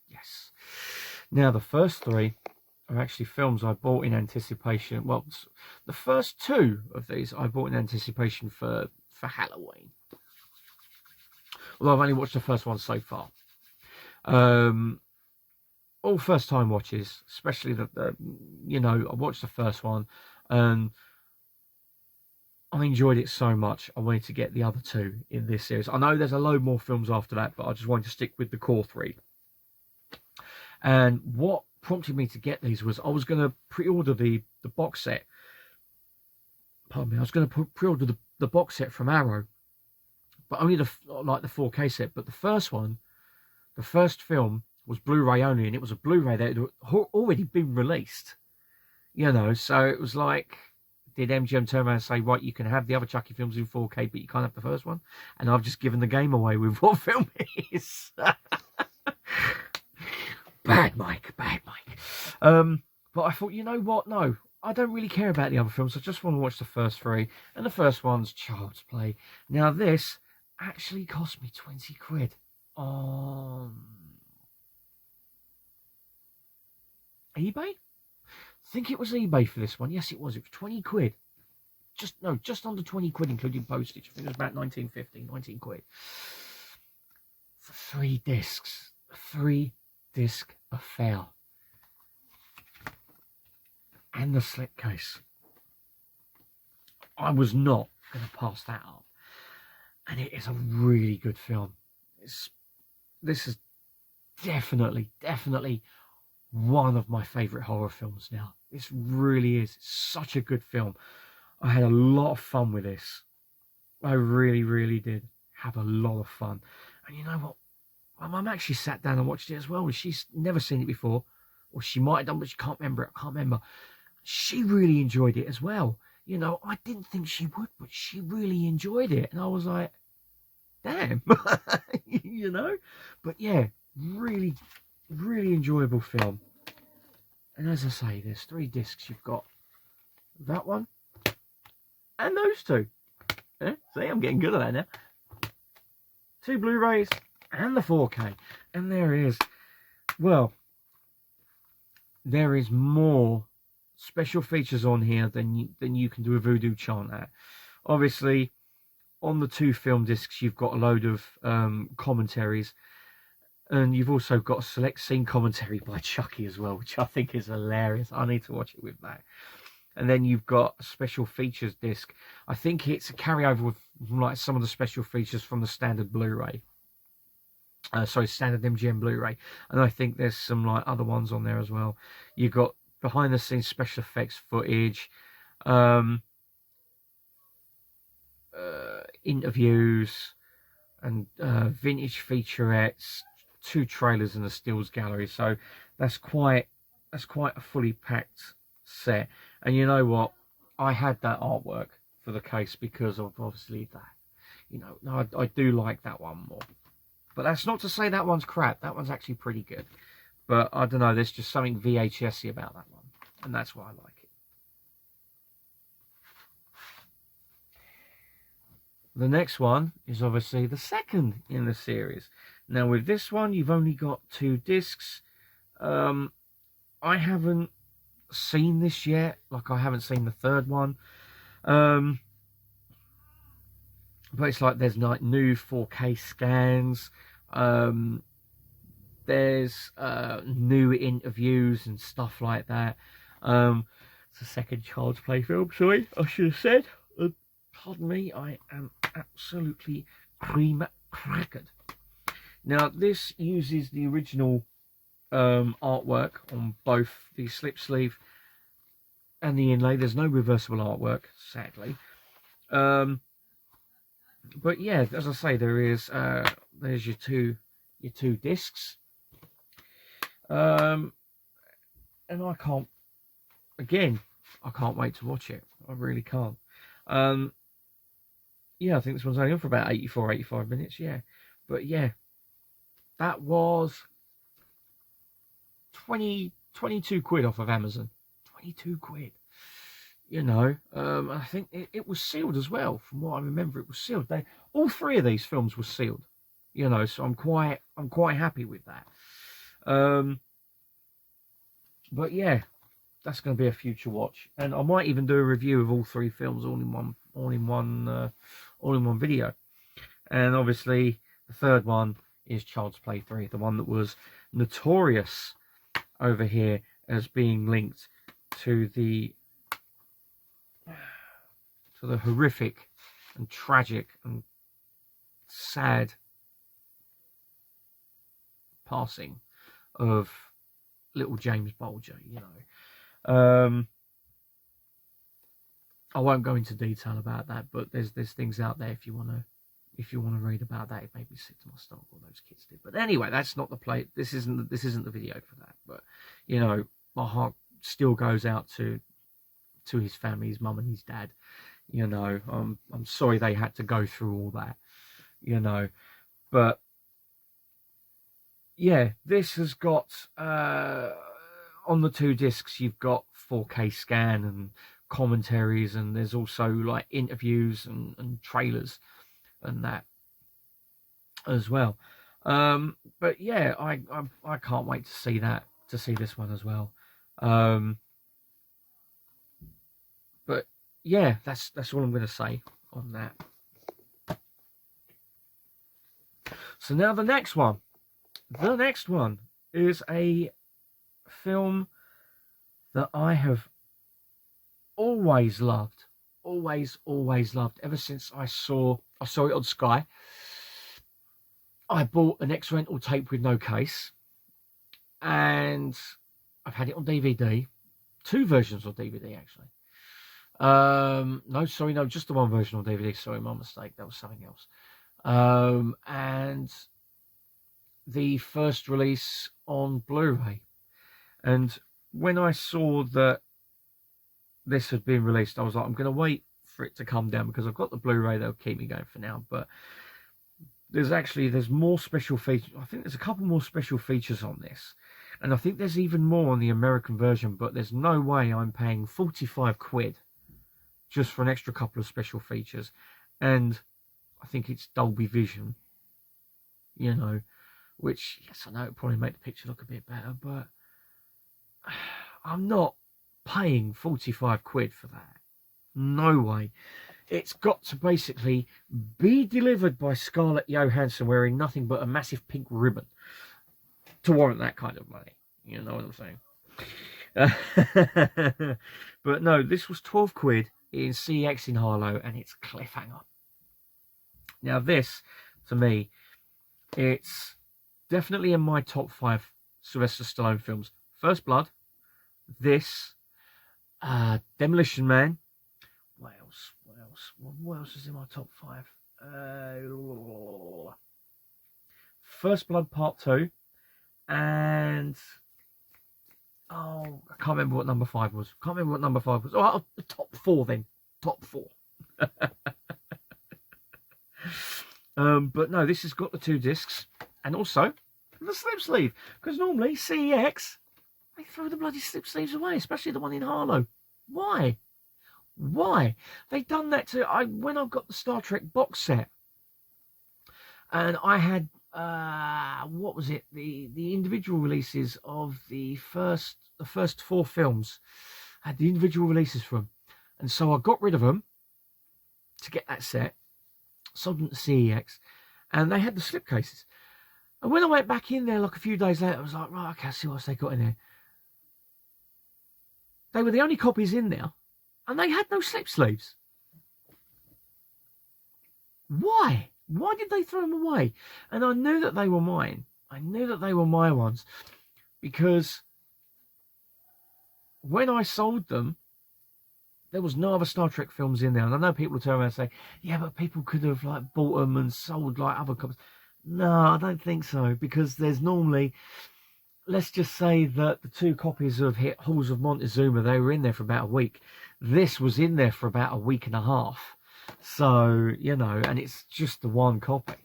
Yes. Now the first 3 are actually films I bought in anticipation. Well, the first 2 of these I bought in anticipation for Halloween. Although I've only watched the first one so far. All first time watches, especially you know, I watched the first one and I enjoyed it so much. I wanted to get the other 2 in this series. I know there's a load more films after that, but I just wanted to stick with the core 3. And what prompted me to get these was I was going to pre-order the box set. Pardon me. I was going to pre-order the box set from Arrow, but only the 4K set. But the first one, the first film, was Blu-ray only, and it was a Blu-ray that had already been released. You know, so it was like, did MGM turn around and say, right, you can have the other Chucky films in 4K, but you can't have the first one? And I've just given the game away with what film it is. Bad Mike. But I thought, you know what? No, I don't really care about the other films. I just want to watch the first 3. And the first one's Child's Play. Now, this actually cost me 20 quid on eBay? I think it was eBay for this one. Yes, it was. It was 20 quid. just under 20 quid, including postage. I think it was about 19.50, 19 quid. For 3 discs. A 3-disc affair. And the slipcase. I was not going to pass that up. And it is a really good film. This is definitely one of my favourite horror films now. This really is. It's such a good film. I had a lot of fun with this. I really did have a lot of fun. And you know what? My mum actually sat down and watched it as well. She's never seen it before. Or she might have done, but she can't remember it. I can't remember. She really enjoyed it as well. You know, I didn't think she would, but she really enjoyed it. And I was like, damn. You know? But yeah, really enjoyable film. And as I say, there's 3 discs. You've got that one and those 2. Yeah? See, I'm getting good at that now. 2 Blu-rays and the 4K. And there is, well, there is more special features on here than you can do a voodoo chant at. Obviously, on the 2 film discs, you've got a load of commentaries. And you've also got a select scene commentary by Chucky as well, which I think is hilarious. I need to watch it with Matt. And then you've got a special features disc. I think it's a carryover with like some of the special features from the standard Blu-ray. Standard MGM Blu-ray. And I think there's some like other ones on there as well. You've got behind the scenes special effects footage, interviews, and vintage featurettes. 2 trailers and a stills gallery, so that's quite a fully packed set. And you know what, I had that artwork for the case because of obviously that, you know, I do like that one more, but that's not to say that one's crap. That one's actually pretty good, but I don't know, there's just something VHS-y about that one, and that's why I like it. The next one is obviously the second in the series. Now with this one, you've only got 2 discs. I haven't seen this yet. Like, I haven't seen the 3rd one. But it's like there's like new 4K scans. There's new interviews and stuff like that. It's a second Child's Play film. Sorry, I should have said. Pardon me, I am absolutely cream crackered. Now, this uses the original artwork on both the slip sleeve and the inlay. There's no reversible artwork, sadly. But yeah, as I say, there's your two discs. And I can't wait to watch it. I really can't. Yeah, I think this one's only on for about 85 minutes, yeah. But yeah, that was 22 quid off of Amazon. 22 quid. You know, I think it was sealed as well. From what I remember, it was sealed. All 3 of these films were sealed. You know, so I'm quite happy with that. But yeah, that's going to be a future watch, and I might even do a review of all 3 films all in one video. And obviously, the 3rd one is Child's Play 3, the one that was notorious over here as being linked to the horrific and tragic and sad passing of little James Bulger, you know. I won't go into detail about that, but there's things out there if you want to read about that. It made me sick to my stomach, what those kids did. But anyway, that's not the play. This isn't the video for that. But you know, my heart still goes out to his family, his mum and his dad. You know, I'm sorry they had to go through all that. You know, but yeah, this has got on the 2 discs. You've got 4K scan and commentaries, and there's also like interviews and trailers and that as well. But yeah, I can't wait to see this one as well. But yeah, that's all I'm going to say on that. So now the next one. The next one is a film that I have always loved. Always loved. Ever since I saw it on Sky. I bought an X-Rental tape with no case. And I've had it on DVD. 2 versions of DVD, actually. No, just the 1 version on DVD. Sorry, my mistake. That was something else. And the first release on Blu-ray. And when I saw that this had been released, I was like, I'm going to wait for it to come down because I've got the Blu-ray that'll keep me going for now. But there's more special features. I think there's a couple more special features on this. And I think there's even more on the American version, but there's no way I'm paying 45 quid just for an extra couple of special features. And I think it's Dolby Vision, you know, which, yes, I know it probably make the picture look a bit better, but I'm not paying 45 quid for that. No way. It's got to basically be delivered by Scarlett Johansson wearing nothing but a massive pink ribbon to warrant that kind of money. You know what I'm saying? But no, this was 12 quid in CEX in Harlow, and it's Cliffhanger. Now this, to me, it's definitely in my top 5 Sylvester Stallone films. First Blood, this, Demolition Man. What else? What else is in my top 5? First Blood Part 2, and I can't remember what number 5 was. Oh, the top 4 then. Top 4. But no, this has got the 2 discs, and also the slip sleeve, because normally CEX, they throw the bloody slip sleeves away, especially the one in Harlow. Why? They done that to when I've got the Star Trek box set, and I had what was it, the individual releases of the first 4 films. I had the individual releases from, and so I got rid of them to get that set, sold them to CEX, and they had the slipcases. And when I went back in there like a few days later, I was like, right, okay, I'll see what else they got in there. They were the only copies in there, and they had no slip sleeves. Why? Why did they throw them away? And I knew that they were mine. I knew that they were my ones, because when I sold them, there was no other Star Trek films in there. And I know people will turn around and say, yeah, but people could have like bought them and sold like other copies. No, I don't think so, because there's normally, let's just say that the 2 copies of Halls of Montezuma, they were in there for about a week. This was in there for about a week and a half. So, you know, and it's just the 1 copy.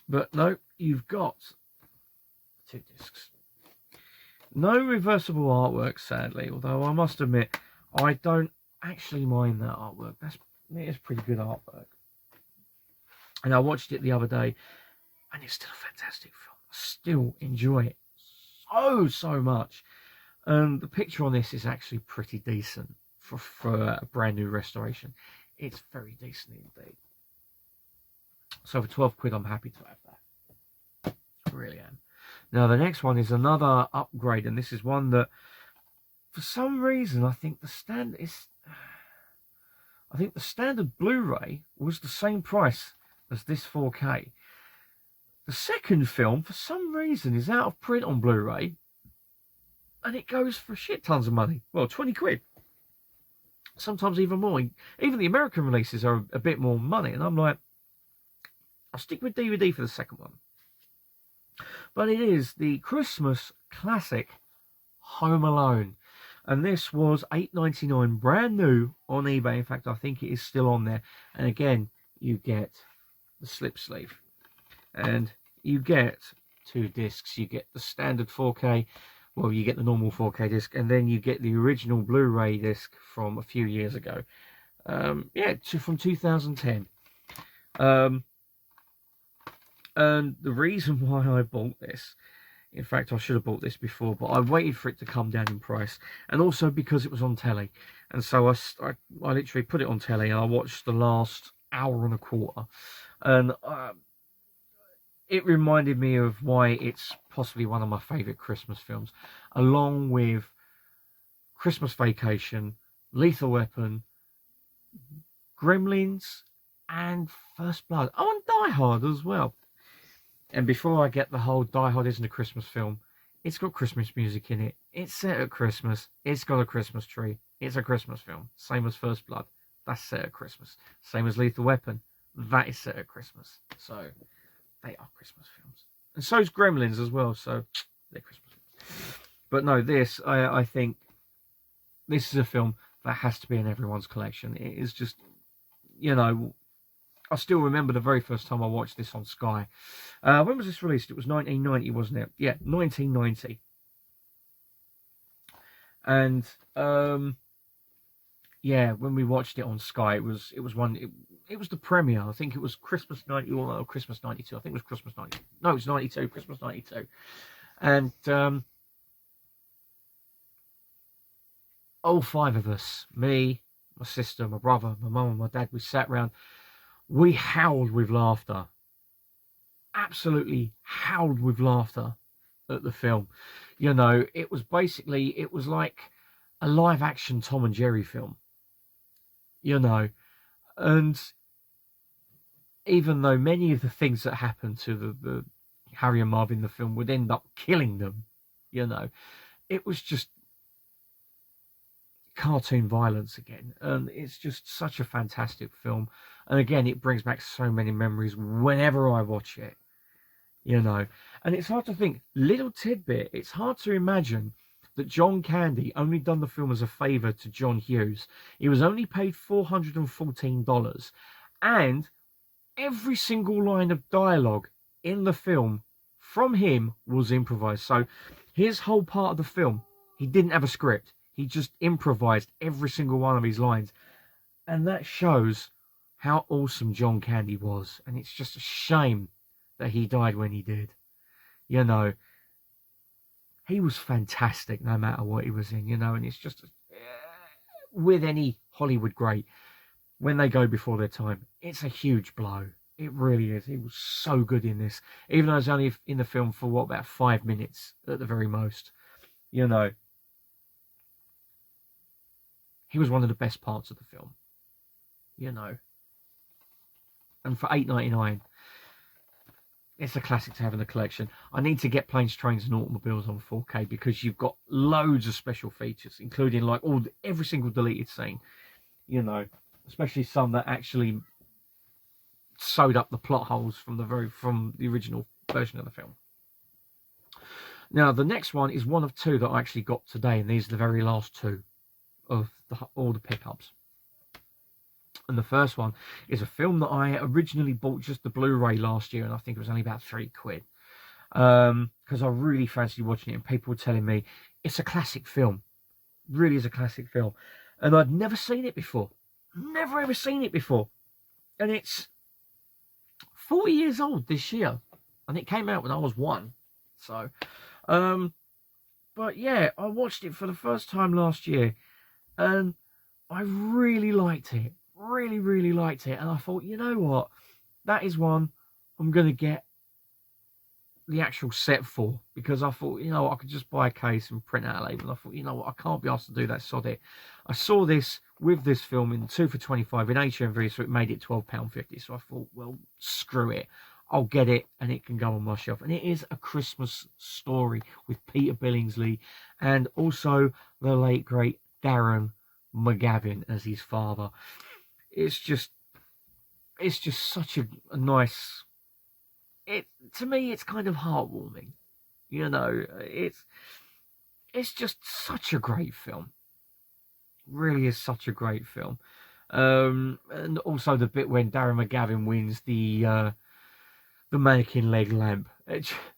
But no, you've got 2 discs. No reversible artwork, sadly, although I must admit, I don't actually mind that artwork. It is pretty good artwork. And I watched it the other day, and it's still a fantastic film. I still enjoy it so much. The picture on this is actually pretty decent for a brand new restoration. It's very decent indeed. So for 12 quid, I'm happy to have that. I really am. Now the next one is another upgrade, and this is one that, for some reason, I think the standard Blu-ray was the same price as this 4K. The second film, for some reason, is out of print on Blu-ray, and it goes for shit tons of money. Well, 20 quid. Sometimes even more. Even the American releases are a bit more money, and I'm like, I'll stick with DVD for the second one. But it is the Christmas classic Home Alone. And this was $8.99 brand new on eBay. In fact, I think it is still on there. And again, you get the slip sleeve. And you get 2 discs. You get the standard 4K. Well, you get the normal 4K disc. And then you get the original Blu-ray disc from a few years ago. From 2010. And the reason why I bought this In fact, I should have bought this before, but I waited for it to come down in price, and also because it was on telly. And so I literally put it on telly, and I watched the last hour and a quarter, and it reminded me of why it's possibly one of my favourite Christmas films, along with Christmas Vacation, Lethal Weapon, Gremlins, and First Blood. Oh, and Die Hard as well. And before I get the whole Die Hard isn't a Christmas film, it's got Christmas music in it. It's set at Christmas. It's got a Christmas tree. It's a Christmas film. Same as First Blood. That's set at Christmas. Same as Lethal Weapon. That is set at Christmas. So they are Christmas films. And so is Gremlins as well. So they're Christmas films. But no, this, I think, this is a film that has to be in everyone's collection. It is just, you know, I still remember the very first time I watched this on Sky. When was this released? It was 1990, wasn't it? Yeah, 1990. And yeah, when we watched it on Sky, it was the premiere. I think it was Christmas 91 or Christmas 92. I think it was Christmas 90. No, it was 92. Christmas 92. And all five of us, me, my sister, my brother, my mum, and my dad, we sat round. We howled with laughter. Absolutely howled with laughter at the film. You know, it was like a live action Tom and Jerry film. You know, and even though many of the things that happened to the Harry and Marv in the film would end up killing them, you know, it was just cartoon violence again, and it's just such a fantastic film. And again, it brings back so many memories whenever I watch it, you know. And it's hard to think, little tidbit, it's hard to imagine that John Candy only done the film as a favour to John Hughes. He was only paid $414, and every single line of dialogue in the film from him was improvised. So his whole part of the film, he didn't have a script. He just improvised every single one of his lines. And that shows how awesome John Candy was. And it's just a shame that he died when he did. You know, he was fantastic no matter what he was in, you know. And it's just, with any Hollywood great, when they go before their time, it's a huge blow. It really is. He was so good in this. Even though I was only in the film for, what, about 5 minutes at the very most. You know, he was one of the best parts of the film, you know. And for $8.99, it's a classic to have in the collection. I need to get Planes, Trains and Automobiles on 4K because you've got loads of special features, including like every single deleted scene, you know, especially some that actually sewed up the plot holes from the original version of the film. Now, the next one is one of two that I actually got today, and these are the very last two of all the pickups. And the first one is a film that I originally bought just the Blu-ray last year, and I think it was only about £3, because I really fancied watching it, and people were telling me it's a classic film, really is a classic film, and I'd never seen it before, never ever seen it before, and it's 40 years old this year, and it came out when I was 1, so but yeah, I watched it for the first time last year, and I really liked it. Really liked it. And I thought, you know what? That is one I'm going to get the actual set for. Because I thought, you know what? I could just buy a case and print out a label. And I thought, you know what? I can't be asked to do that. Sod it. I saw this with this film in 2 for $25 in HMV, so it made it £12.50. So I thought, well, screw it. I'll get it and it can go on my shelf. And it is A Christmas Story with Peter Billingsley and also the late, great Darren McGavin as his father. It's just such a nice, to me it's kind of heartwarming, you know. It's just such a great film. Really is such a great film. And also the bit when Darren McGavin wins the mannequin leg lamp,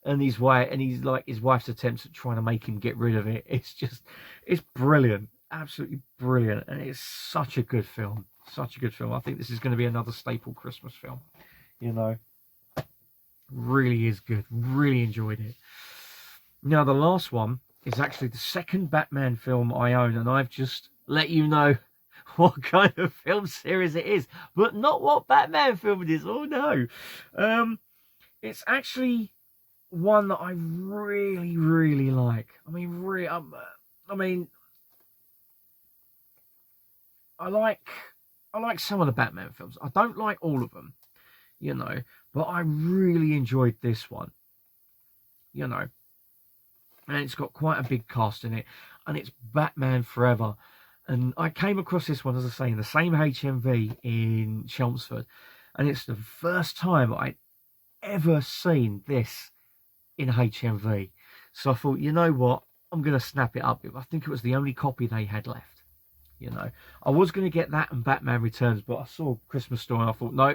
and his wife's attempts at trying to make him get rid of it. It's brilliant. Absolutely brilliant, and it's such a good film. Such a good film. I think this is going to be another staple Christmas film. You know, really is good. Really enjoyed it. Now, the last one is actually the second Batman film I own, and I've just let you know what kind of film series it is, but not what Batman film it is. Oh no. It's actually one that I really, really like. I mean, I like some of the Batman films. I don't like all of them, you know, but I really enjoyed this one, you know, and it's got quite a big cast in it, and it's Batman Forever. And I came across this one, as I say, in the same HMV in Chelmsford, and it's the first time I'd ever seen this in HMV. So I thought, you know what, I'm going to snap it up. I think it was the only copy they had left. You know, I was going to get that and Batman Returns, but I saw Christmas Story and I thought, no,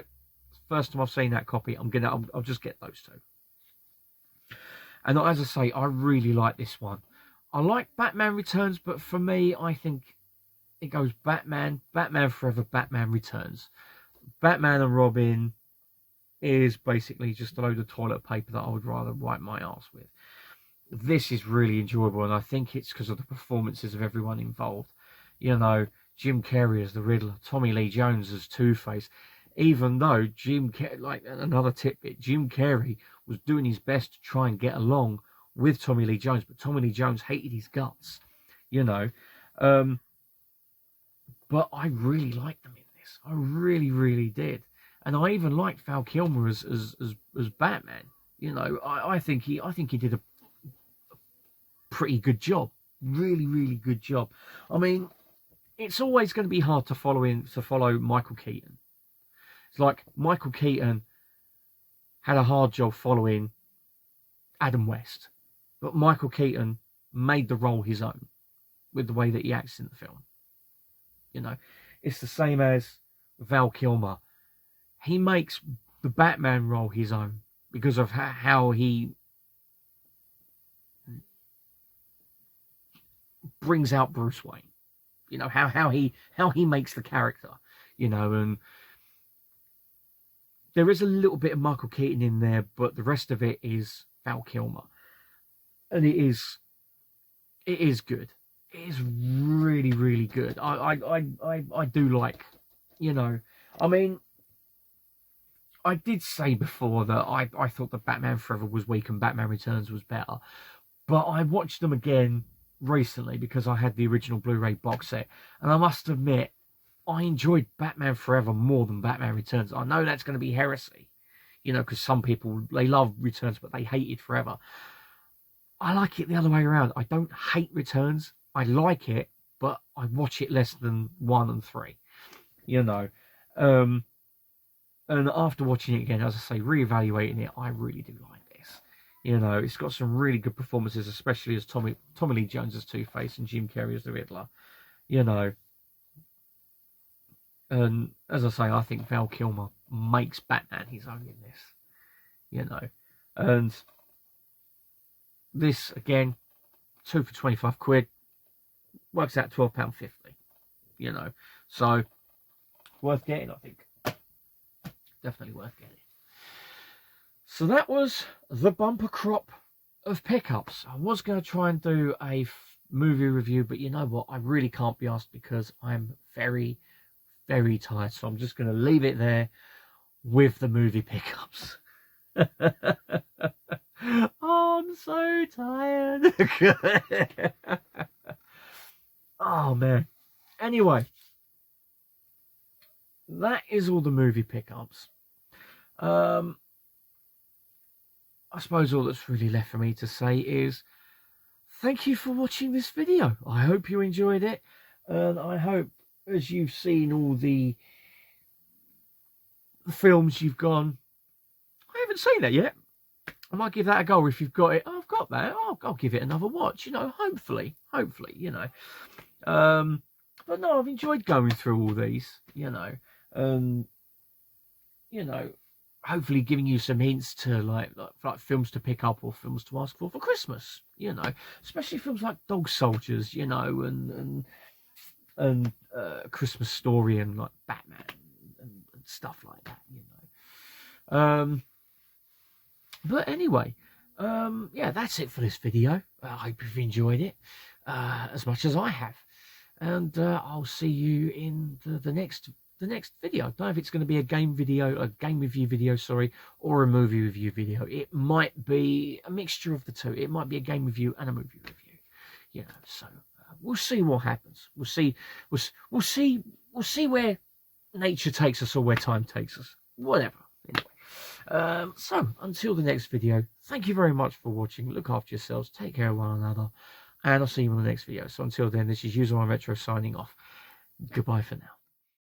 first time I've seen that copy, I'll just get those two. And as I say, I really like this one. I like Batman Returns, but for me, I think it goes Batman, Batman Forever, Batman Returns. Batman and Robin is basically just a load of toilet paper that I would rather wipe my ass with. This is really enjoyable, and I think it's because of the performances of everyone involved. You know, Jim Carrey as the Riddler, Tommy Lee Jones as Two-Face. Even though like another tidbit, Jim Carrey was doing his best to try and get along with Tommy Lee Jones, but Tommy Lee Jones hated his guts, you know. But I really liked them in this. I really, really did. And I even liked Val Kilmer as Batman. You know, I think he did a pretty good job. Really, really good job. I mean, it's always going to be hard to follow Michael Keaton. It's like Michael Keaton had a hard job following Adam West, but Michael Keaton made the role his own with the way that he acts in the film. You know, it's the same as Val Kilmer. He makes the Batman role his own because of how he brings out Bruce Wayne. You know, how he makes the character, you know, and there is a little bit of Michael Keaton in there, but the rest of it is Val Kilmer. And it is good. It is really, really good. I do like, you know, I mean, I did say before that I thought that Batman Forever was weak and Batman Returns was better, but I watched them again recently because I had the original Blu-ray box set, and I must admit I enjoyed Batman Forever more than Batman Returns. I know that's going to be heresy, you know, because some people, they love Returns but they hated Forever. I like it the other way around. I don't hate Returns. I like it, but I watch it less than 1 and 3, you know. And after watching it again, as I say, reevaluating it, I really do like this. You know, it's got some really good performances, especially as Tommy Lee Jones as Two-Face and Jim Carrey as the Riddler. You know, and as I say, I think Val Kilmer makes Batman his own in this. You know, and this again, 2 for 25 quid, works out £12.50. You know, so worth getting, I think. Definitely worth getting. So that was the bumper crop of pickups. I was going to try and do a movie review, but you know what? I really can't be asked because I'm very, very tired. So I'm just going to leave it there with the movie pickups. Oh, I'm so tired. Oh, man. Anyway, that is all the movie pickups. I suppose all that's really left for me to say is thank you for watching this video. I hope you enjoyed it, and I hope as you've seen all the films you've gone, I haven't seen that yet. I might give that a go. If you've got it, oh, I've got that, I'll give it another watch, you know, hopefully, you know. But no, I've enjoyed going through all these, you know, you know, hopefully giving you some hints to like films to pick up or films to ask for Christmas, you know, especially films like Dog Soldiers, you know, and Christmas Story and like Batman and stuff like that, you know. But anyway, yeah, that's it for this video. I hope you've enjoyed it as much as I have, and I'll see you in the next video. I don't know if it's going to be a game review video, sorry, or a movie review video. It might be a mixture of the two. It might be a game review and a movie review, you know. So we'll see what happens. We'll see where nature takes us or where time takes us. Whatever. Anyway, so until the next video, thank you very much for watching. Look after yourselves. Take care of one another. And I'll see you in the next video. So until then, this is User One Retro signing off. Goodbye for now.